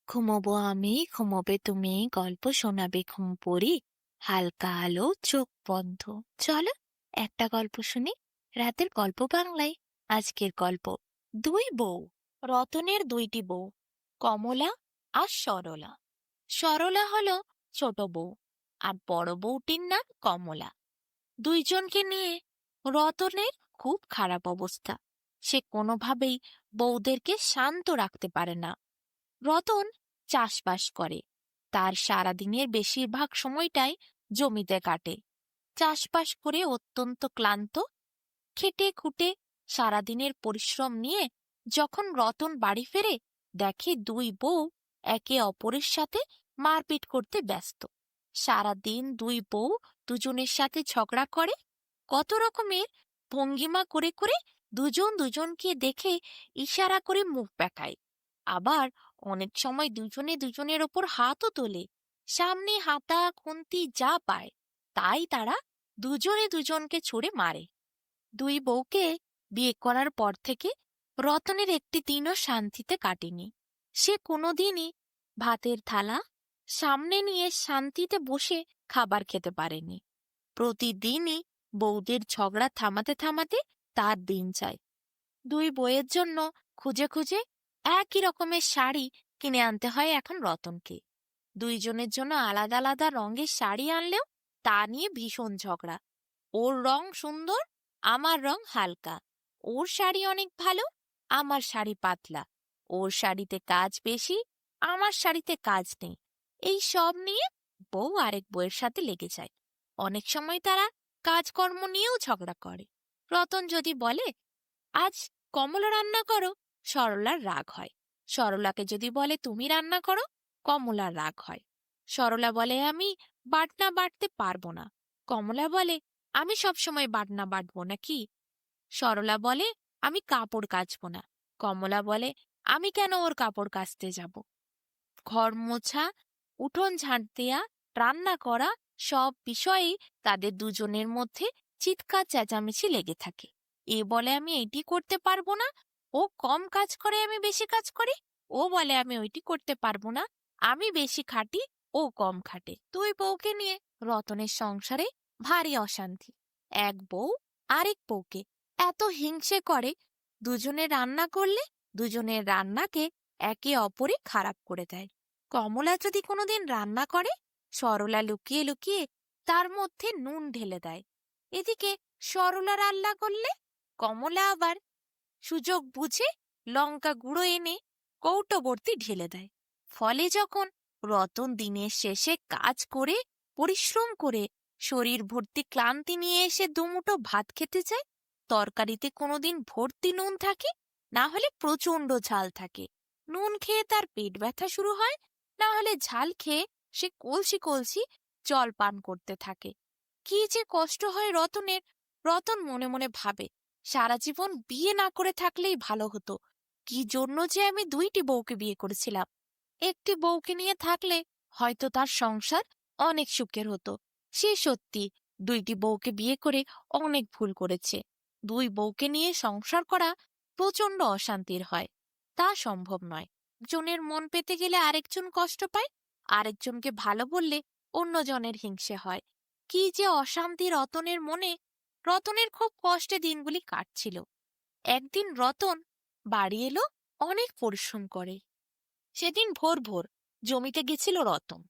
ঘুমোবো আমি, ঘুমোবে তুমি, গল্প শোনাবে ঘুম পড়ি, হালকা আলো চোখ বন্ধ। চলো একটা গল্প শুনি। রাতের গল্প বাংলায়। আজকের গল্প দুই বউ। রতনের দুইটি বউ, কমলা আর সরলা। সরলা হলো ছোট বউ, আর বড় বউটির নাম কমলা। দুইজনকে নিয়ে রতনের খুব খারাপ অবস্থা। সে কোনোভাবেই বউদেরকে শান্ত রাখতে পারে না। রতন চাষবাস করে। তার সারাদিনের বেশিরভাগ সময়টাই জমিতে কাটে। চাষবাস করে অত্যন্ত ক্লান্ত, খেটে খুঁটে সারাদিনের পরিশ্রম নিয়ে যখন রতন বাড়ি ফেরে, দেখে দুই বউ একে অপরের সাথে মারপিট করতে ব্যস্ত। সারাদিন দুই বউ দুজনের সাথে ঝগড়া করে, কত রকমের ভঙ্গিমা করে করে দুজন দুজনকে দেখে ইশারা করে মুখ বেঁকায়। আবার অনেক সময় দুজনে দুজনের ওপর হাতও তোলে। সামনে হাতা খুন্তি যা পায় তাই তারা দুজনে দুজনকে ছুড়ে মারে। দুই বউকে বিয়ে করার পর থেকে রতনের একটি দিনও শান্তিতে কাটেনি। সে কোনোদিনই ভাতের থালা সামনে নিয়ে শান্তিতে বসে খাবার খেতে পারেনি। প্রতিদিনই বউদের ঝগড়া থামাতে থামাতে তার দিন যায়। দুই বইয়ের জন্য খুঁজে খুঁজে একই রকমের শাড়ি কিনে আনতে হয় এখন রতনকে। দুইজনের জন্য আলাদা আলাদা রঙের শাড়ি আনলেও তা নিয়ে ভীষণ ঝগড়া। ওর রং সুন্দর, আমার রং হালকা। ওর শাড়ি অনেক ভালো, আমার শাড়ি পাতলা। ওর শাড়িতে কাজ বেশি, আমার শাড়িতে কাজ নেই। এই সব নিয়ে বউ আরেক বউয়ের সাথে লেগে যায়। অনেক সময় তারা কাজকর্ম নিয়েও ঝগড়া করে। রতন যদি বলে আজ কমলা রান্না করো, সরলার রাগ হয়। সরলাকে যদি বলে তুমি রান্না করো, কমলার রাগ হয়। সরলা বলে আমি বাটনা বাটতে পারবো না। কমলা বলে আমি সবসময় বাটনা বাটবো নাকি। সরলা বলে আমি কাপড় কাচবো না। কমলা বলে আমি কেন ওর কাপড় কাচতে যাব। ঘর মোছা, উঠোন ঝাঁট দেয়া, রান্না করা সব বিষয়েই তাদের দুজনের মধ্যে চিৎকার চেঁচামেচি লেগে থাকে। এ বলে আমি এইটি করতে পারবো না, ও কম কাজ করে আমি বেশি কাজ করি। ও বলে আমি ওইটি করতে পারবো না, আমি বেশি খাটি, ও কম খাটে। দুই বউকে নিয়ে রতনের সংসারে ভারী অশান্তি। এক বউ আরেক বউকে এত হিংসে করে, দুজনে রান্না করলে দুজনের রান্নাকে একে অপরে খারাপ করে দেয়। কমলা যদি কোনোদিন রান্না করে, সরলা লুকিয়ে লুকিয়ে তার মধ্যে নুন ঢেলে দেয়। এদিকে সরলা রান্না করলে কমলা আবার সুযোগ বুঝে লঙ্কা গুঁড়ো এনে কৌটোবর্তী ঢেলে দেয়। ফলে যখন রতন দিনের শেষে কাজ করে পরিশ্রম করে শরীর ভর্তি ক্লান্তি নিয়ে এসে দুমুঠো ভাত খেতে চায়, তরকারিতে কোনোদিন ভর্তি নুন থাকে, না হলে প্রচণ্ড ঝাল থাকে। নুন খেয়ে তার পেট ব্যথা শুরু হয়, না হলে ঝাল খেয়ে সে কলসি কলসি জল পান করতে থাকে। কি যে কষ্ট হয় রতনের! রতন মনে মনে ভাবে সারা জীবন বিয়ে না করে থাকলেই ভালো হতো। কি জন্য যে আমি দুইটি বউকে বিয়ে করেছিলাম। একটি বউকে নিয়ে থাকলে হয়তো তার সংসার অনেক সুখের হতো। সে সত্যি দুইটি বউকে বিয়ে করে অনেক ভুল করেছে। দুই বউকে নিয়ে সংসার করা প্রচণ্ড অশান্তির হয়। তা সম্ভব নয়। একজনের মন পেতে গেলে আরেকজন কষ্ট পায়, আরেকজনকে ভালো বললে অন্যজনের হিংসে হয়। কি যে অশান্তি রতনের মনে! রতনের খুব কষ্টে দিনগুলি কাটছিল। একদিন রতন বাড়ি এলো অনেক পরিশ্রম করে। সেদিন ভোর ভোর জমিতে গেছিল রতন,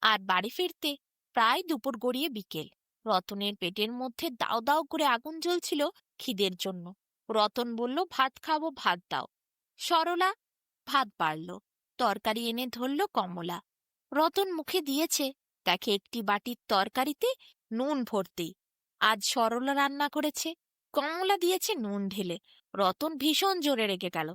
আর বাড়ি ফিরতে প্রায় দুপুর গড়িয়ে বিকেল। রতনের পেটের মধ্যে দাও দাও করে আগুন জ্বলছিল খিদের জন্য। রতন বলল ভাত খাবো, ভাত দাও। সরলা ভাত বাড়ল, তরকারি এনে ধরল কমলা। রতন মুখে দিয়েছে, দেখে একটি বাটির তরকারিতে নুন ভর্তি। আজ সরলা রান্না করেছে, কমলা দিয়েছে নুন ঢেলে। রতন ভীষণ জোরে রেগে গেল,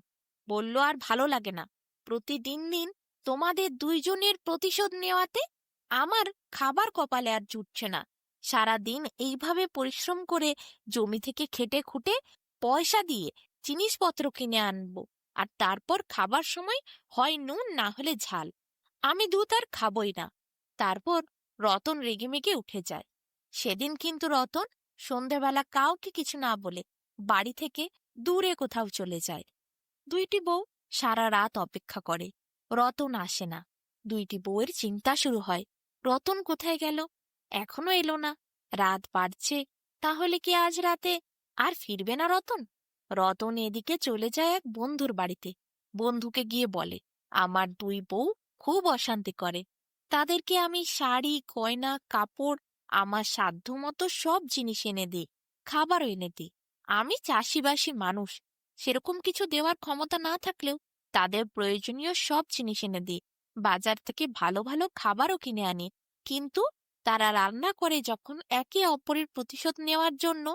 বলল আর ভালো লাগে না। প্রতিদিন দিন তোমাদের দুইজনের প্রতিশোধ নেওয়াতে আমার খাবার কপালে আর জুটছে না। সারা দিন এইভাবে পরিশ্রম করে জমি থেকে খেটে খুঁটে পয়সা দিয়ে জিনিসপত্র কিনে আনবো, আর তারপর খাবার সময় হয় নুন না হলে ঝাল। আমি দুধ আর খাবই না। তারপর রতন রেগেমেগে উঠে যায়। সেদিন কিন্তু রতন সন্ধেবেলা কাউকে কিছু না বলে বাড়ি থেকে দূরে কোথাও চলে যায়। দুইটি বউ সারা রাত অপেক্ষা করে, রতন আসে না। দুইটি বউয়ের চিন্তা শুরু হয়, রতন কোথায় গেল, এখনো এলো না, রাত বাড়ছে, তাহলে কি আজ রাতে আর ফিরবে না রতন? রতন এদিকে চলে যায় এক বন্ধুর বাড়িতে, বন্ধুকে গিয়ে বলে, আমার দুই বউ খুব অশান্তি করে, তাদেরকে আমি শাড়ি গয়না কাপড় আমার সাধ্যমতো সব জিনিস এনে দিই, খাবারও এনে দিই। আমি চাষিবাসী মানুষ, সেরকম কিছু দেওয়ার ক্ষমতা না থাকলেও তাদের প্রয়োজনীয় সব জিনিস এনে দিই, বাজার থেকে ভালো ভালো খাবারও কিনে আনি। কিন্তু তারা রান্না করে যখন একে অপরের প্রতিশোধ নেওয়ার জন্য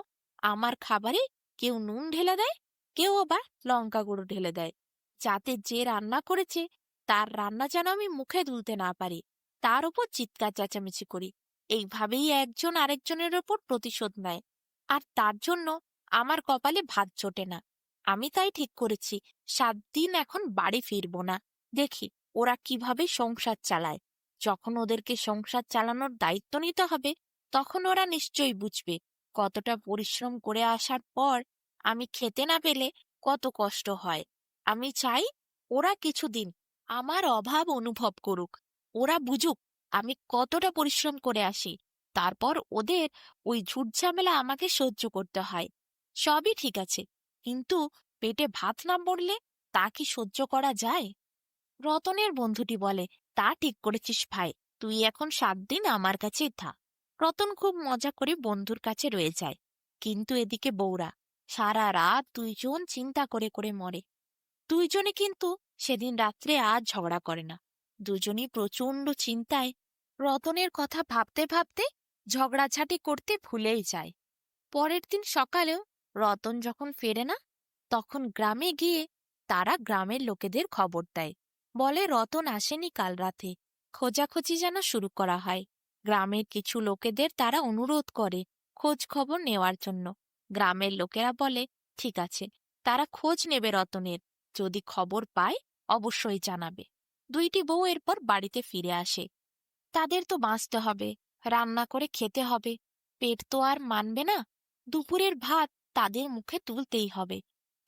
আমার খাবারে কেউ নুন ঢেলে দেয়, কেউ আবার লঙ্কা গুঁড়ো ঢেলে দেয়, যাতে যে রান্না করেছে তার রান্না যেন আমি মুখে তুলতে না পারি, তার উপর চিৎকার চেঁচামেচি করি। এইভাবেই একজন আরেকজনের ওপর প্রতিশোধ নেয়, আর তার জন্য আমার কপালে ভাত জোটে না। আমি তাই ঠিক করেছি 7 দিন এখন বাড়ি ফিরবো না, দেখি ওরা কিভাবে সংসার চালায়। যখন ওদেরকে সংসার চালানোর দায়িত্ব নিতে হবে, তখন ওরা নিশ্চয়ই বুঝবে কতটা পরিশ্রম করে আসার পর আমি খেতে না পেলে কত কষ্ট হয়। আমি চাই ওরা কিছুদিন আমার অভাব অনুভব করুক, ওরা বুঝুক আমি কতটা পরিশ্রম করে আসি, তারপর ওদের ওই ঝুট ঝামেলা আমাকে সহ্য করতে হয়। সবই ঠিক আছে, কিন্তু পেটে ভাত না পড়লে তা কি সহ্য করা যায়? রতনের বন্ধুটি বলে, তা ঠিক করেছিস ভাই, তুই এখন 7 দিন আমার কাছেই থাক। রতন খুব মজা করে বন্ধুর কাছে রয়ে যায়। কিন্তু এদিকে বউরা সারা রাত দুইজন চিন্তা করে করে মরে। দুইজনে কিন্তু সেদিন রাত্রে আর ঝগড়া করে না, দুজনই প্রচন্ড চিন্তায় রতনের কথা ভাবতে ভাবতে ঝগড়াঝাটি করতে ভুলেই যায়। পরের দিন সকালেও রতন যখন ফেরে না, তখন গ্রামে গিয়ে তারা গ্রামের লোকেদের খবর দেয়, বলে রতন আসেনি কাল রাতে। খোঁজাখুঁজি যেন শুরু করা হয়। গ্রামের কিছু লোকেদের তারা অনুরোধ করে খোঁজ খবর নেওয়ার জন্য। গ্রামের লোকেরা বলে, ঠিক আছে, তারা খোঁজ নেবে রতনের, যদি খবর পায় অবশ্যই জানাবে। দুইটি বউ এরপর বাড়িতে ফিরে আসে। তাদের তো বাঁচতে হবে, রান্না করে খেতে হবে, পেট তো আর মানবে না। দুপুরের ভাত তাদের মুখে তুলতেই হবে,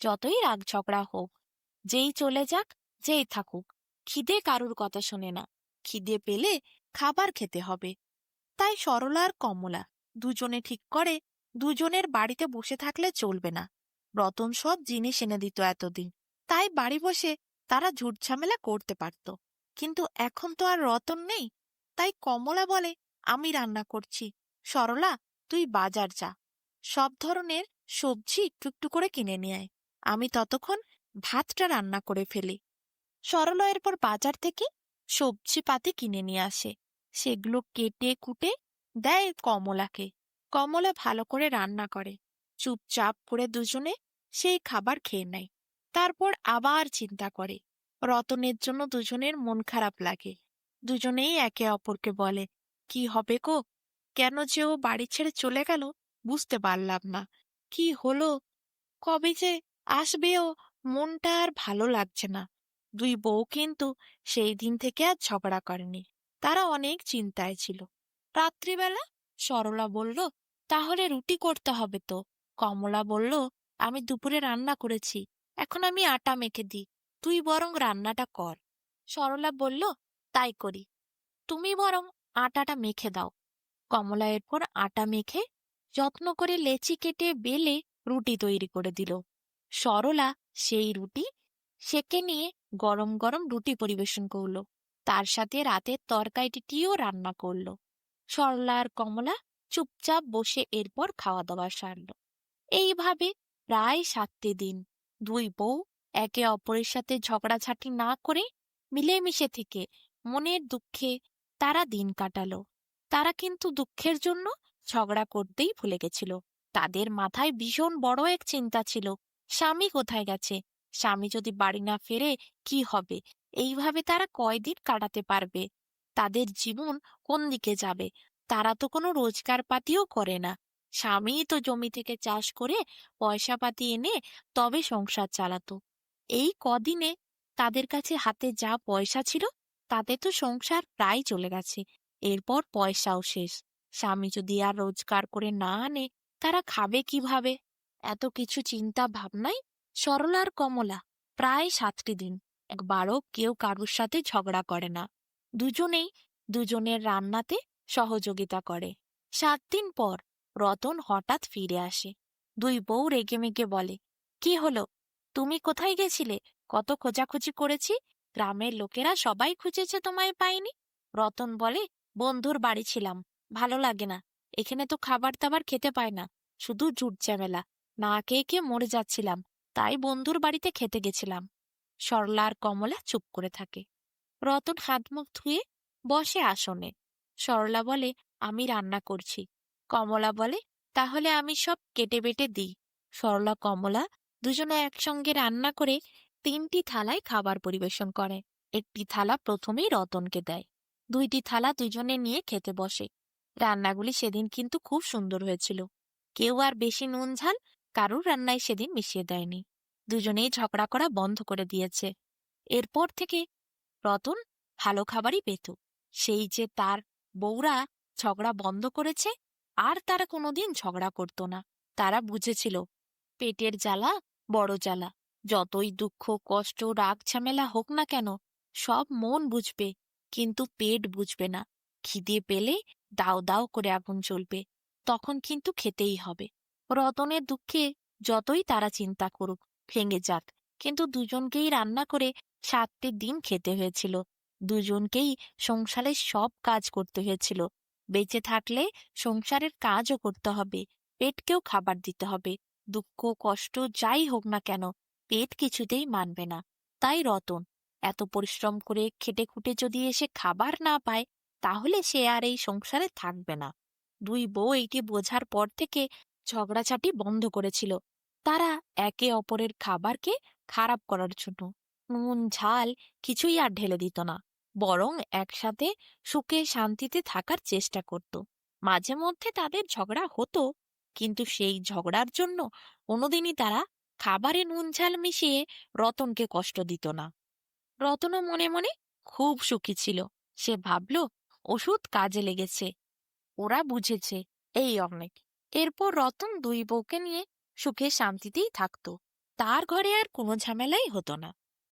যতই রাগ ঝগড়া হোক, যেই চলে যাক, যেই থাকুক, খিদে কারুর কথা শোনে না, খিদে পেলে খাবার খেতে হবে। তাই সরলা আর কমলা দুজনে ঠিক করে দুজনের বাড়িতে বসে থাকলে চলবে না। রতন সব জিনিস এনে দিত এতদিন, তাই বাড়ি বসে তারা ঝুটঝামেলা করতে পারত। কিন্তু এখন তো আর রতন নেই, তাই কমলা বলে, আমি রান্না করছি, সরলা তুই বাজার যা, সব ধরনের সবজি একটু একটু করে কিনে নিয়ে আয়, আমি ততক্ষণ ভাতটা রান্না করে ফেলি। সরলা এরপর বাজার থেকে সবজি পাতি কিনে নিয়ে আসে, সেগুলো কেটে কুটে দেয় কমলাকে। কমলা ভালো করে রান্না করে, চুপচাপ করে দুজনে সেই খাবার খেয়ে নেয়। তারপর আবার চিন্তা করে। রতনের জন্য দুজনের মন খারাপ লাগে। দুজনেই একে অপরকে বলে, কি হবে গো, কেন যে ও বাড়ি ছেড়ে চলে গেল বুঝতে পারলাম না, কি হলো, কবে যে আসবে ও, মনটা আর ভালো লাগছে না। দুই বউ কিন্তু সেই দিন থেকে আর ঝগড়া করেনি, তারা অনেক চিন্তায় ছিল। রাত্রিবেলা সরলা বলল, তাহলে রুটি করতে হবে তো। কমলা বলল, আমি দুপুরে রান্না করেছি, এখন আমি আটা মেখে দিই, তুই বরং রান্নাটা কর। সরলা বলল, তাই করি, তুমি বরং আটাটা মেখে দাও। কমলা এরপর আটা মেখে যত্ন করে লেচি কেটে বেলে রুটি তৈরি করে দিল। সরলা সেই রুটি সেকে নিয়ে গরম গরম রুটি পরিবেশন করলো, তার সাথে রাতের তরকারিটিও রান্না করলো। সরলা আর কমলা চুপচাপ বসে এরপর খাওয়া দাওয়া সারল। এইভাবে প্রায় 7টি দিন দুই বউ একে অপরের সাথে ঝগড়াঝাটি না করে মিলেমিশে থেকে মনের দুঃখে তারা দিন কাটালো। তারা কিন্তু দুঃখের জন্য ঝগড়া করতেই ভুলে গেছিল। তাদের মাথায় ভীষণ বড় এক চিন্তা ছিল, স্বামী কোথায় গেছে, স্বামী যদি বাড়ি না ফেরে কি হবে, এইভাবে তারা কয়দিন কাটাতে পারবে, তাদের জীবন কোন দিকে যাবে। তারা তো কোনো রোজগার পাতিও করে না, স্বামীই তো জমি থেকে চাষ করে পয়সা পাতি এনে তবে সংসার চালাতো। এই কদিনে তাদের কাছে হাতে যা পয়সা ছিল তাতে তো সংসার প্রায় চলে গেছে, এরপর পয়সাও শেষ। স্বামী যদি আর রোজগার করে না আনে, তারা খাবে কিভাবে? এত কিছু চিন্তা ভাবনায় সরলা আর কমলা প্রায় 7টি দিন একবারও কেউ কারুর সাথে ঝগড়া করে না। দুজনেই দুজনের রান্নাতে সহযোগিতা করে। 7 দিন পর রতন হঠাৎ ফিরে আসে। দুই বউ রেগেমেগে বলে, কি হলো? তুমি কোথায় গেছিলে? কত খোঁজাখুঁজি করেছি, গ্রামের লোকেরা সবাই খুঁজেছে, তোমায় পায়নি। রতন বলে, বন্ধুর বাড়ি ছিলাম, ভালো লাগে না। এখানে তো খাবার দাবার খেতে পায় না, শুধু জুট ঝামেলা। না খেয়ে খেয়ে মরে যাচ্ছিলাম, তাই বন্ধুর বাড়িতে খেতে গেছিলাম। সরলা আর কমলা চুপ করে থাকে। রতন হাত মুখ ধুয়ে বসে আসনে। সরলা বলে, আমি রান্না করছি। কমলা বলে, তাহলে আমি সব কেটে বেটে দিই। সরলা কমলা দুজনে একসঙ্গে রান্না করে 3টি থালায় খাবার পরিবেশন করে। একটি থালা প্রথমেই রতনকে দেয়। 2টি থালা দুজনে নিয়ে খেতে বসে। রান্নাগুলি সেদিন কিন্তু খুব সুন্দর হয়েছিল। কেউ আর বেশি নুন ঝাল কারুর রান্নায় সেদিন মিশিয়ে দেয়নি। দুজনেই ঝগড়া করা বন্ধ করে দিয়েছে। এরপর থেকে রতন ভালো খাবারই পেত। সেই যে তার বউরা ঝগড়া বন্ধ করেছে, আর তারা কোনোদিন ঝগড়া করত না। তারা বুঝেছিল পেটের জ্বালা বড় জ্বালা। যতই দুঃখ কষ্ট রাগ ঝামেলা হোক না কেন, সব মন বুঝবে, কিন্তু পেট বুঝবে না। খিদে পেলে দাও দাও করে আগুন জ্বলবে, তখন কিন্তু খেতেই হবে। রতনের দুঃখে যতই তারা চিন্তা করুক, ভেঙে যাক, কিন্তু দুজনকেই রান্না করে 7টি দিন খেতে হয়েছিল। দুজনকেই সংসারের সব কাজ করতে হয়েছিল। বেঁচে থাকলে সংসারের কাজও করতে হবে, পেটকেও খাবার দিতে হবে। দুঃখ কষ্ট যাই হোক না কেন, পেট কিছুতেই মানবে না। তাই রতন এত পরিশ্রম করে খেটে খুঁটে যদি এসে খাবার না পায়, তাহলে সে আর এই সংসারে থাকবে না। দুই বউ এইটি বোঝার পর থেকে ঝগড়াঝাটি বন্ধ করেছিল। তারা একে অপরের খাবারকে খারাপ করার জন্য নুন ঝাল কিছুই আর ঢেলে দিত না, বরং একসাথে সুখে শান্তিতে থাকার চেষ্টা করত। মাঝে মধ্যে তাদের ঝগড়া হতো, কিন্তু সেই ঝগড়ার জন্য কোনোদিনই তারা খাবারে নুন ঝাল মিশিয়ে রতনকে কষ্ট দিত না। রতনও মনে মনে খুব সুখী ছিল। সে ভাবল, ওষুধ কাজে লেগেছে, ওরা বুঝেছে, এই অনেক। এরপর রতন দুই বউকে নিয়ে সুখে শান্তিতেই থাকত। তার ঘরে আর কোনো ঝামেলাই হতো না।